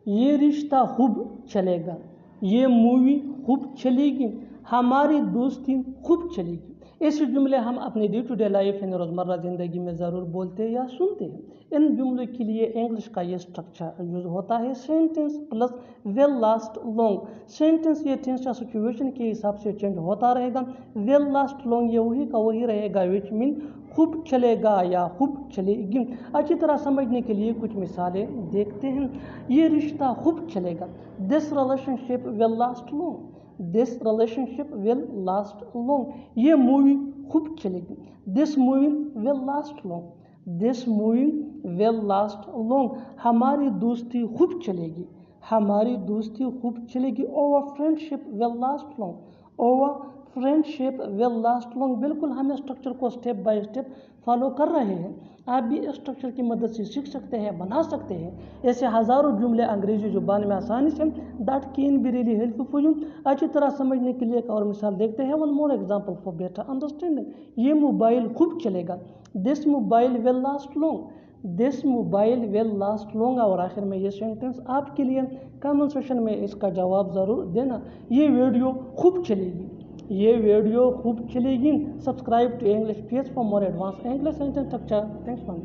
یہ رشتہ خوب چلے گا، یہ مووی خوب چلے گی، ہماری دوستی خوب چلے گی۔ ایسے جملے ہم اپنے ڈے ٹو ڈے لائف یعنی روزمرہ زندگی میں ضرور بولتے یا سنتے ہیں۔ ان جملوں کے لیے انگلش کا یہ اسٹرکچر یوز ہوتا ہے sentence plus will last long. Sentence یہ ٹینس یا سچویشن کے حساب سے چینج ہوتا رہے گا، ول لاسٹ لانگ یہ وہی کا وہی رہے گا، وچ مین خوب چلے گا یا خوب چلے گی۔ اچھی طرح سمجھنے کے لیے کچھ مثالیں دیکھتے ہیں۔ یہ رشتہ خوب چلے گا، this relationship will last long, this relationship will last long. یہ مووی خوب چلے گی، this movie will last long, this movie will last long. ہماری دوستی خوب چلے گی، ہماری دوستی خوب چلے گی، over friend ship will last long, over friend ship will last long. بالکل ہم اسٹرکچر کو اسٹیپ بائی اسٹیپ فالو کر رہے ہیں، آپ بھی اسٹرکچر کی مدد سے سیکھ سکتے ہیں، بنا سکتے ہیں ایسے ہزاروں جملے انگریزی زبان میں آسانی سے۔ That can be really help for you. اچھی طرح سمجھنے کے لیے ایک اور مثال دیکھتے ہیں، one more example for better understanding. یہ موبائل خوب چلے گا، this mobile will last long, this mobile will last long. اور آخر میں یہ سینٹینس آپ کے لیے کامنٹ سیکشن میں اس کا جواب ضرور دینا۔ یہ ویڈیو خوب چلے گی، یہ ویڈیو خوب چلے گی۔ Subscribe to English page for more advance English sentence structure. Thanks for